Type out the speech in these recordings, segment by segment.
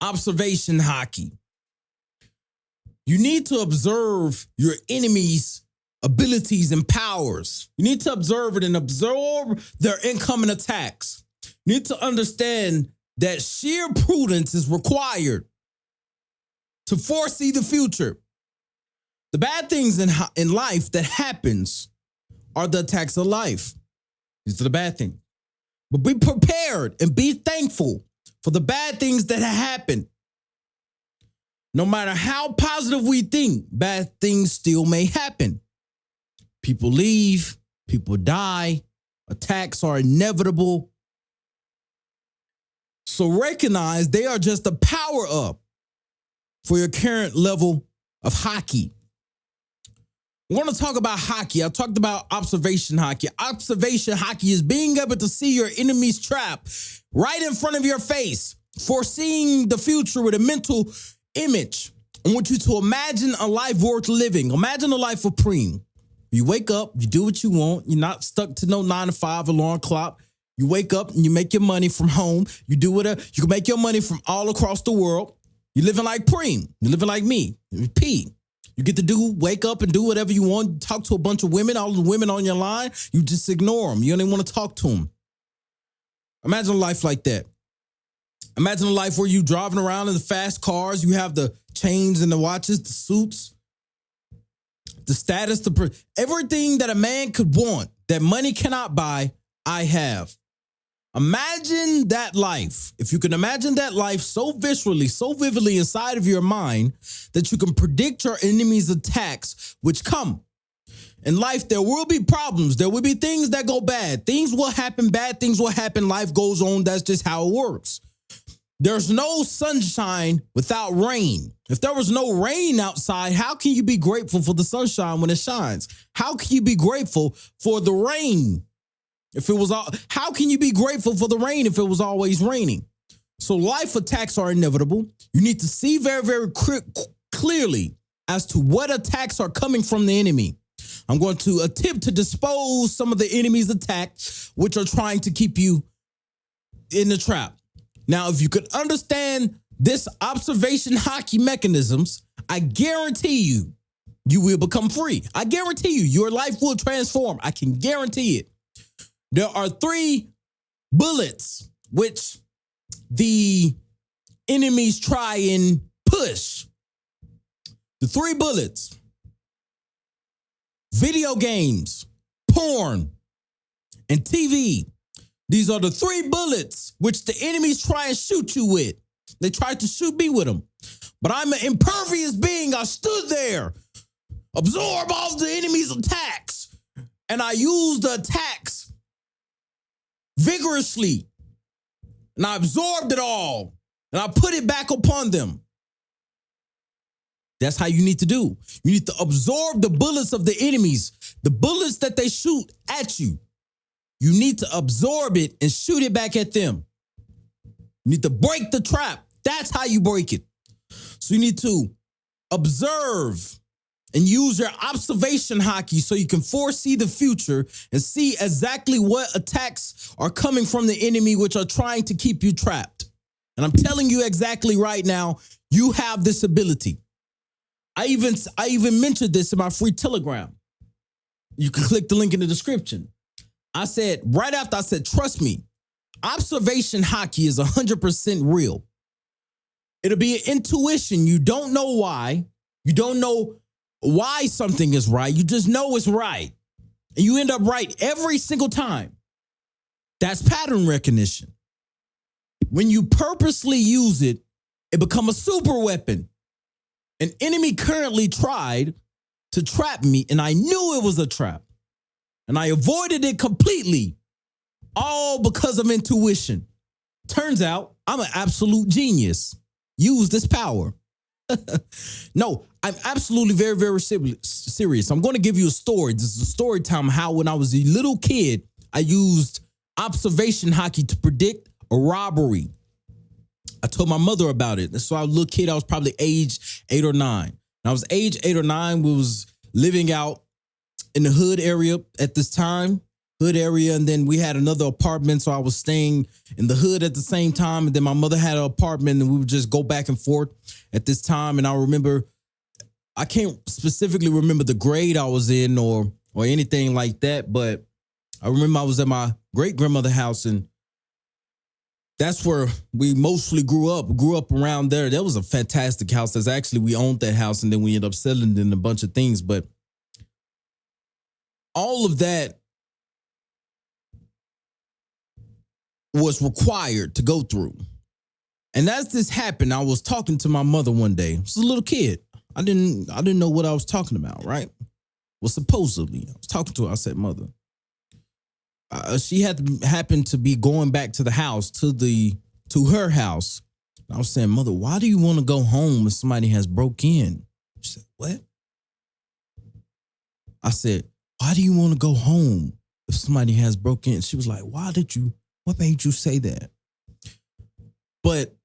observation haki. You need to observe your enemy's abilities and powers. You need to observe it and absorb their incoming attacks. You need to understand that sheer prudence is required to foresee the future. The bad things in life that happens are the attacks of life. These are the bad things. But be prepared and be thankful for the bad things that happen. No matter how positive we think, bad things still may happen. People leave, people die, attacks are inevitable. So recognize they are just a power up for your current level of haki. I want to talk about haki. I talked about observation haki. Observation haki is being able to see your enemy's trap right in front of your face, foreseeing the future with a mental image. I want you to imagine a life worth living. Imagine a life of Preem. You wake up, you do what you want. You're not stuck to no 9-to-5 alarm clock. You wake up and you make your money from home. You do whatever. You can make your money from all across the world. You're living like Preem. You're living like me, P. You get to wake up and do whatever you want. Talk to a bunch of women, all the women on your line. You just ignore them. You don't even want to talk to them. Imagine a life like that. Imagine a life where you driving around in the fast cars. You have the chains and the watches, the suits, the status, everything that a man could want that money cannot buy, I have. Imagine that life. If you can imagine that life so viscerally, so vividly inside of your mind that you can predict your enemy's attacks which come. In life, there will be problems. There will be things that go bad. Things will happen. Bad things will happen. Life goes on. That's just how it works. There's no sunshine without rain. If there was no rain outside, how can you be grateful for the sunshine when it shines? How can you be grateful for the rain? How can you be grateful for the rain if it was always raining? So life attacks are inevitable. You need to see very, very clearly as to what attacks are coming from the enemy. I'm going to attempt to dispose some of the enemy's attacks, which are trying to keep you in the trap. Now, if you could understand this observation haki mechanisms, I guarantee you will become free. I guarantee your life will transform. I can guarantee it. There are 3 bullets which the enemies try and push. The 3 bullets: video games, porn, and TV. These are the 3 bullets which the enemies try and shoot you with. They tried to shoot me with them. But I'm an impervious being. I stood there, absorb all the enemy's attacks, and I used the attacks vigorously. And I absorbed it all. And I put it back upon them. That's how you need to do. You need to absorb the bullets of the enemies, the bullets that they shoot at you. You need to absorb it and shoot it back at them. You need to break the trap. That's how you break it. So you need to observe and use your observation haki so you can foresee the future and see exactly what attacks are coming from the enemy, which are trying to keep you trapped. And I'm telling you exactly right now, you have this ability. I even mentioned this in my free Telegram. You can click the link in the description. I said, right after I said, trust me, observation haki is 100% real. It'll be an intuition. You don't know why. You don't know why something is right. You just know it's right. And you end up right every single time. That's pattern recognition. When you purposely use it, it becomes a super weapon. An enemy currently tried to trap me, and I knew it was a trap. And I avoided it completely, all because of intuition. Turns out I'm an absolute genius. Use this power. No, I'm absolutely very, very serious. I'm going to give you a story. This is a story time how when I was a little kid, I used observation haki to predict a robbery. I told my mother about it. So I was a little kid. I was probably age 8 or 9. And I was age 8 or 9. We was living out in the hood area at this time. hood area. And then we had another apartment. So I was staying in the hood at the same time. And then my mother had an apartment and we would just go back and forth at this time. And I remember, I can't specifically remember the grade I was in or anything like that. But I remember I was at my great grandmother's house, and that's where we mostly grew up around there. That was a fantastic house. That's actually, we owned that house and then we ended up selling it in a bunch of things. But all of that was required to go through. And as this happened, I was talking to my mother one day. I was a little kid. I didn't know what I was talking about, right? Well, supposedly, I was talking to her. I said, Mother, she happened to be going back to the house, to her house. I was saying, Mother, why do you want to go home when somebody has broke in? She said, what? I said, why do you want to go home if somebody has broke in? She was like, what made you say that? But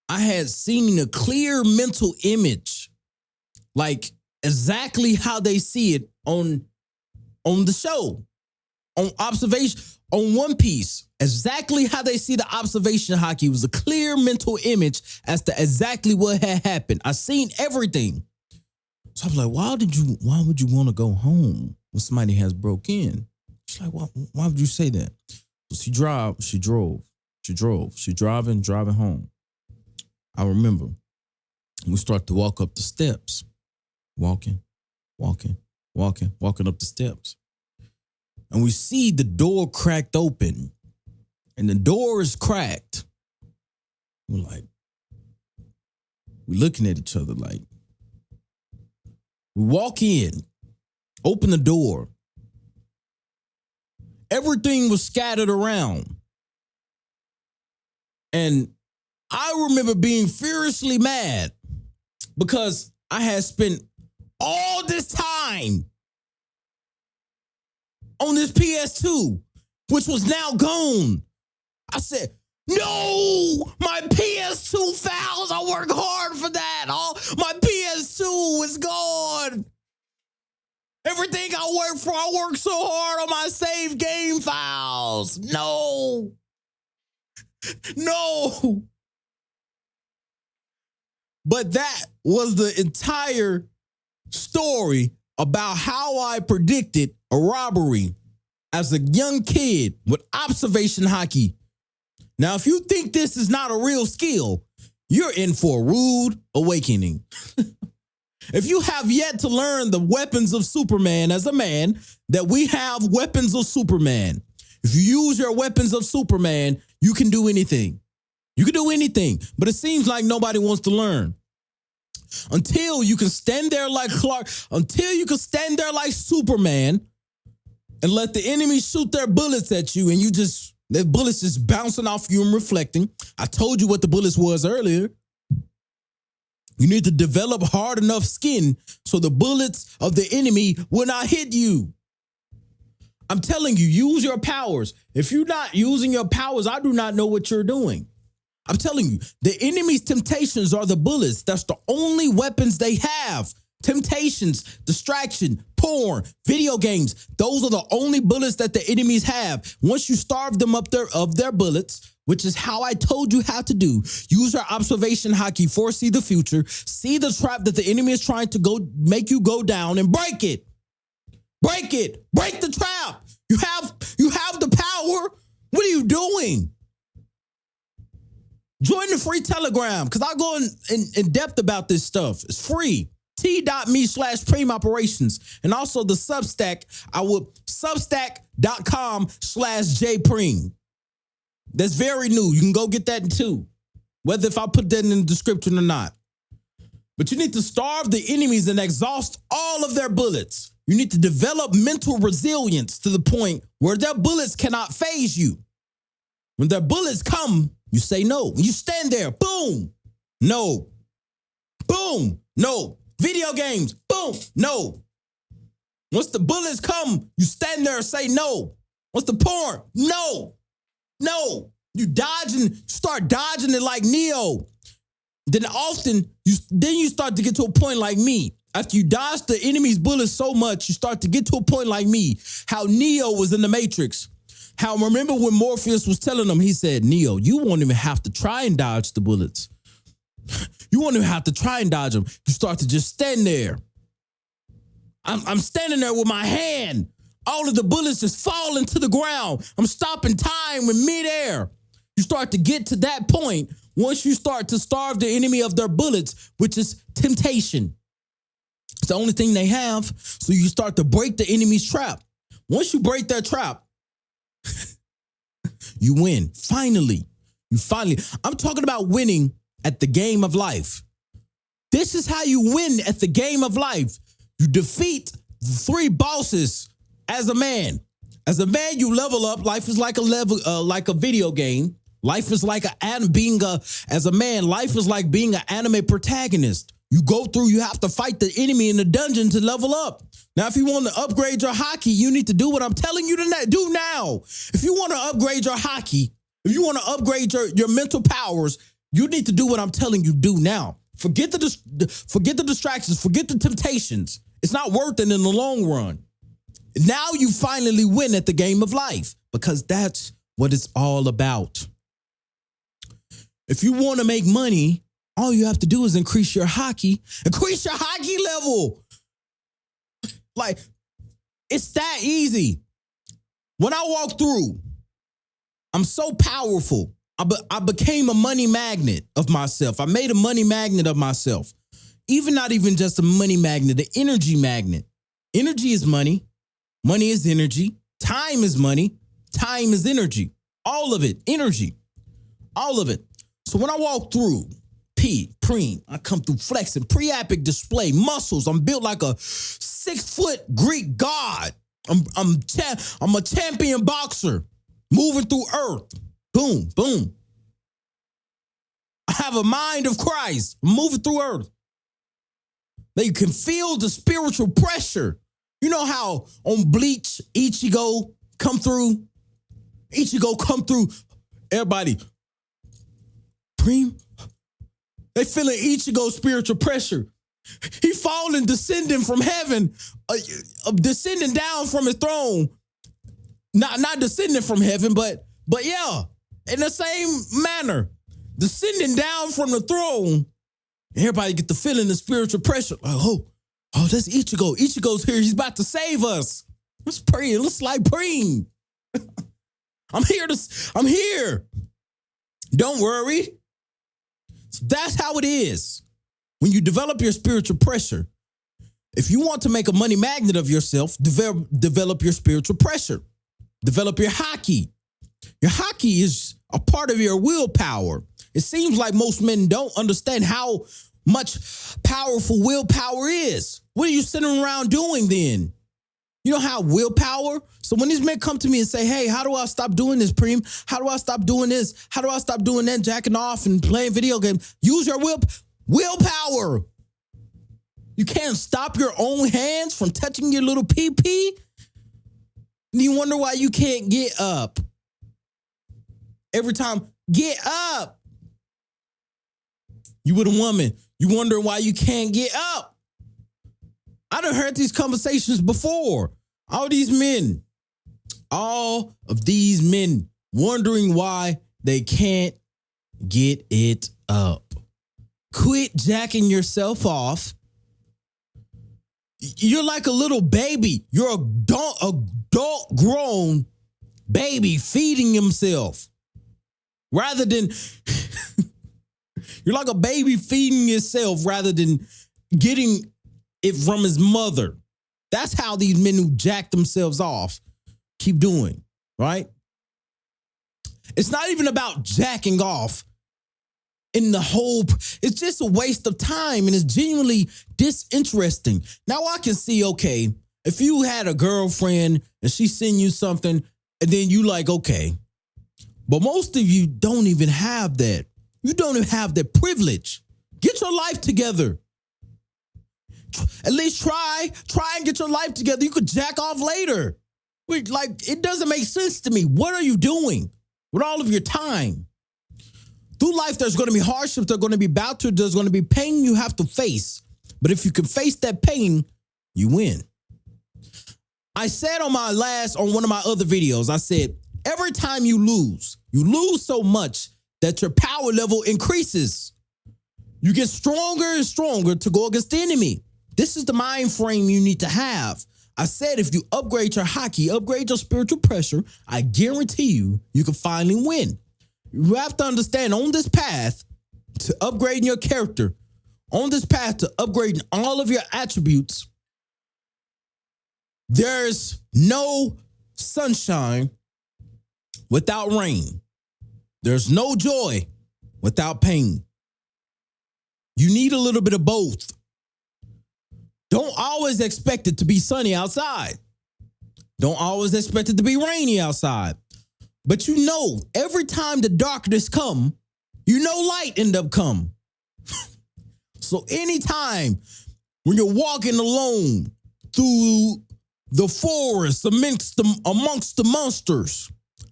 I had seen a clear mental image, like exactly how they see it on the show. On observation, on One Piece, exactly how they see the observation haki was a clear mental image as to exactly what had happened. I seen everything. So I was like, why would you want to go home when somebody has broke in? She's like, why would you say that? So she driving home. I remember we start to walk up the steps, walking up the steps. And we see the door cracked open, and the door is cracked. We're looking at each other like, we walk in, open the door. Everything was scattered around. And I remember being furiously mad because I had spent all this time on this PS2, which was now gone. I said, no, my PS2 files, I work hard for that. My PS2 is gone. Everything I work for, I work so hard on my save game files. No. But that was the entire story about how I predicted a robbery as a young kid with observation haki. Now, if you think this is not a real skill, you're in for a rude awakening. If you have yet to learn the weapons of Superman as a man, that we have weapons of Superman. If you use your weapons of Superman, you can do anything. You can do anything, but it seems like nobody wants to learn. Until you can stand there like Clark, until you can stand there like Superman and let the enemy shoot their bullets at you and the bullets just bouncing off you and reflecting. I told you what the bullets was earlier. You need to develop hard enough skin so the bullets of the enemy will not hit you. I'm telling you, use your powers. If you're not using your powers, I do not know what you're doing. I'm telling you, the enemy's temptations are the bullets. That's the only weapons they have. Temptations, distraction, porn, video games. Those are the only bullets that the enemies have. Once you starve them of their bullets, which is how I told you how to do, use your observation haki, foresee the future, see the trap that the enemy is trying to make you go down and break it. Break it. Break the trap. You have the power. What are you doing? Join the free Telegram because I'll go in depth about this stuff. It's free. t.me/Preem Operations. And also the Substack. Substack.com/JPreem. That's very new. You can go get that too. Whether if I put that in the description or not. But you need to starve the enemies and exhaust all of their bullets. You need to develop mental resilience to the point where their bullets cannot phase you. When their bullets come, you say no. When you stand there, boom, no. Boom, no. Video games, boom, no. Once the bullets come, you stand there and say no. Once the porn, no. No. You start dodging it like Neo. Then often, you start to get to a point like me. After you dodge the enemy's bullets so much, you start to get to a point like me, how Neo was in the Matrix. How, remember when Morpheus was telling him, he said, Neo, you won't even have to try and dodge the bullets. You won't even have to try and dodge them. You start to just stand there. I'm standing there with my hand. All of the bullets just falling to the ground. I'm stopping time in midair. You start to get to that point once you start to starve the enemy of their bullets, which is temptation. It's the only thing they have. So you start to break the enemy's trap. Once you break their trap, you win. Finally. I'm talking about winning at the game of life. This is how you win at the game of life. You defeat 3 bosses as a man. As a man, you level up. Life is like a video game. Life is like as a man, life is like being an anime protagonist. You go through, you have to fight the enemy in the dungeon to level up. Now, if you want to upgrade your haki, you need to do what I'm telling you to do now. If you want to upgrade your haki, if you want to upgrade your mental powers, you need to do what I'm telling you to do now. Forget the distractions, forget the temptations. It's not worth it in the long run. Now you finally win at the game of life because that's what it's all about. If you want to make money, all you have to do is increase your haki level. Like, it's that easy. When I walk through, I'm so powerful. I became a money magnet of myself. I made a money magnet of myself. Not even just a money magnet, the energy magnet. Energy is money. Money is energy. Time is money. Time is energy. All of it, energy. All of it. So when I walk through, I come through flexing, pre-epic display, muscles. I'm built like a 6-foot Greek god. I'm a champion boxer moving through earth. Boom, boom. I have a mind of Christ moving through earth. They can feel the spiritual pressure. You know how on Bleach, Ichigo come through? Everybody, they feeling Ichigo's spiritual pressure. He falling, descending from heaven, descending down from his throne. Not descending from heaven, but yeah, in the same manner, descending down from the throne. Everybody get the feeling the spiritual pressure. Like, oh, that's Ichigo. Ichigo's here. He's about to save us. Let's pray. Let's like praying. I'm here. Don't worry. That's how it is. When you develop your spiritual pressure, if you want to make a money magnet of yourself, develop your spiritual pressure. Develop your haki. Your haki is a part of your willpower. It seems like most men don't understand how much powerful willpower is. What are you sitting around doing then? You don't have willpower. So when these men come to me and say, hey, how do I stop doing this, Preem? How do I stop doing this? How do I stop doing that, jacking off and playing video games? Use your willpower. You can't stop your own hands from touching your little pee-pee. You wonder why you can't get up. Every time, get up. You with a woman, you wonder why you can't get up. I done heard these conversations before. All of these men wondering why they can't get it up. Quit jacking yourself off. You're like a little baby. You're adult grown baby feeding himself. Rather than, you're like a baby feeding yourself rather than getting it from his mother. That's how these men who jack themselves off keep doing, right? It's not even about jacking off in the hope. It's just a waste of time and it's genuinely disinteresting. Now I can see, okay, if you had a girlfriend and she send you something and then you like, okay, but most of you don't even have that. You don't even have that privilege. Get your life together. At least try and get your life together. You could jack off later. Like, it doesn't make sense to me. What are you doing with all of your time? Through life, there's going to be hardships. There's going to be battles. There's going to be pain you have to face. But if you can face that pain, you win. I said on one of my other videos, I said, every time you lose so much that your power level increases. You get stronger and stronger to go against the enemy. This is the mind frame you need to have. I said, if you upgrade your haki, upgrade your spiritual pressure, I guarantee you can finally win. You have to understand, on this path to upgrading your character, on this path to upgrading all of your attributes, there's no sunshine without rain. There's no joy without pain. You need a little bit of both. Don't always expect it to be sunny outside. Don't always expect it to be rainy outside. But you know, every time the darkness come, you know light end up come. So anytime when you're walking alone through the forest amongst the monsters,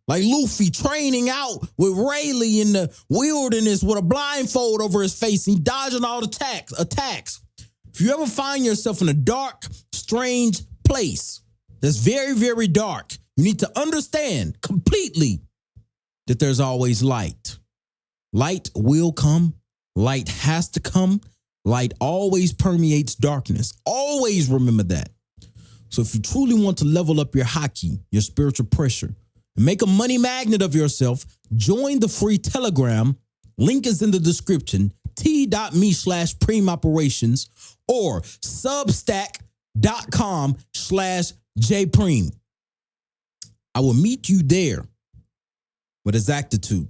like Luffy training out with Rayleigh in the wilderness with a blindfold over his face, he dodging all the attacks. If you ever find yourself in a dark, strange place that's very, very dark, you need to understand completely that there's always light. Light will come. Light has to come. Light always permeates darkness. Always remember that. So if you truly want to level up your haki, your spiritual pressure, and make a money magnet of yourself, join the free Telegram. Link is in the description, t.me/preemoperations or substack.com/jpreem. I will meet you there with exactitude.